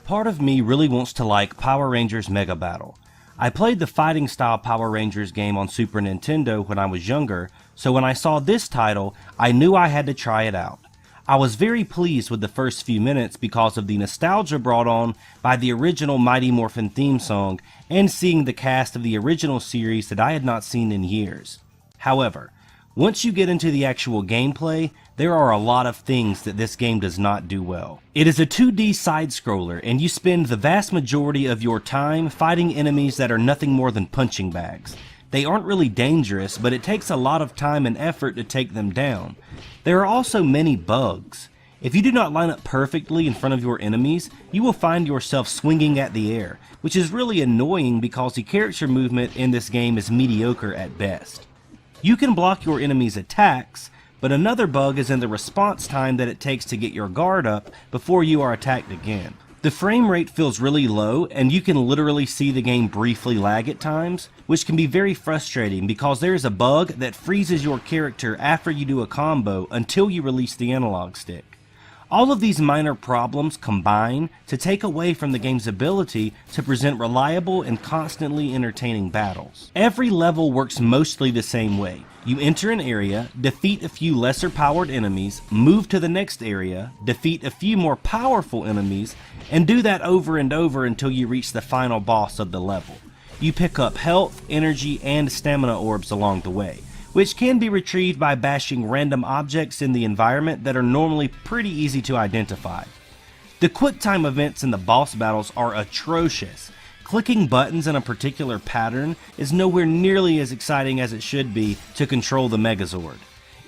Part of me really wants to like Power Rangers Mega Battle. I played the fighting style Power Rangers game on Super Nintendo when I was younger, so when I saw this title, I knew I had to try it out. I was very pleased with the first few minutes because of the nostalgia brought on by the original Mighty Morphin theme song and seeing the cast of the original series that I had not seen in years. However, once you get into the actual gameplay, there are a lot of things that this game does not do well. It is a 2D side-scroller, and you spend the vast majority of your time fighting enemies that are nothing more than punching bags. They aren't really dangerous, but it takes a lot of time and effort to take them down. There are also many bugs. If you do not line up perfectly in front of your enemies, you will find yourself swinging at the air, which is really annoying because the character movement in this game is mediocre at best. You can block your enemies' attacks, but another bug is in the response time that it takes to get your guard up before you are attacked again. The frame rate feels really low, and you can literally see the game briefly lag at times, which can be very frustrating because there is a bug that freezes your character after you do a combo until you release the analog stick. All of these minor problems combine to take away from the game's ability to present reliable and constantly entertaining battles. Every level works mostly the same way. You enter an area, defeat a few lesser powered enemies, move to the next area, defeat a few more powerful enemies, and do that over and over until you reach the final boss of the level. You pick up health, energy, and stamina orbs along the way, which can be retrieved by bashing random objects in the environment that are normally pretty easy to identify. The quick time events in the boss battles are atrocious. Clicking buttons in a particular pattern is nowhere nearly as exciting as it should be to control the Megazord.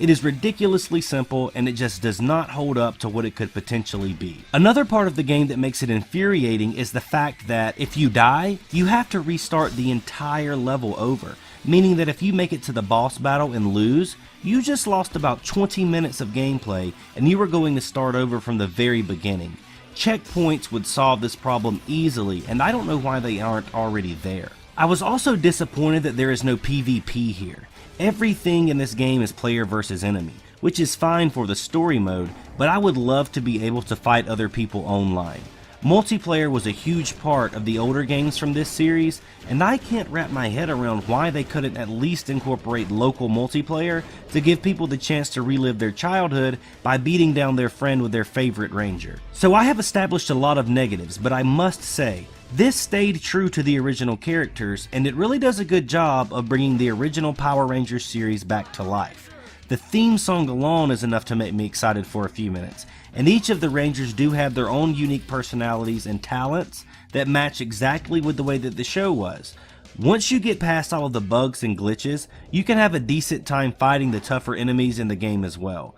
It is ridiculously simple, and it just does not hold up to what it could potentially be. Another part of the game that makes it infuriating is the fact that if you die, you have to restart the entire level over, meaning that if you make it to the boss battle and lose, you just lost about 20 minutes of gameplay and you are going to start over from the very beginning. Checkpoints would solve this problem easily, and I don't know why they aren't already there. I was also disappointed that there is no PvP here. Everything in this game is player versus enemy, which is fine for the story mode, but I would love to be able to fight other people online. Multiplayer was a huge part of the older games from this series, and I can't wrap my head around why they couldn't at least incorporate local multiplayer to give people the chance to relive their childhood by beating down their friend with their favorite ranger. So I have established a lot of negatives, but I must say, this stayed true to the original characters, and it really does a good job of bringing the original Power Rangers series back to life. The theme song alone is enough to make me excited for a few minutes, and each of the Rangers do have their own unique personalities and talents that match exactly with the way that the show was. Once you get past all of the bugs and glitches, you can have a decent time fighting the tougher enemies in the game as well.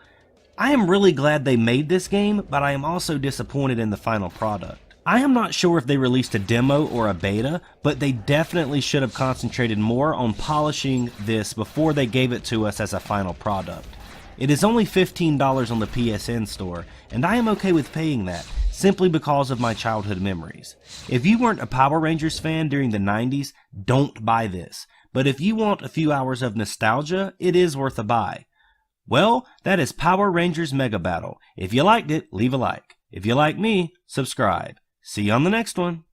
I am really glad they made this game, but I am also disappointed in the final product. I am not sure if they released a demo or a beta, but they definitely should have concentrated more on polishing this before they gave it to us as a final product. It is only $15 on the PSN store, and I am okay with paying that, simply because of my childhood memories. If you weren't a Power Rangers fan during the 90s, don't buy this, but if you want a few hours of nostalgia, it is worth a buy. Well, that is Power Rangers Mega Battle. If you liked it, leave a like. If you like me, subscribe. See you on the next one.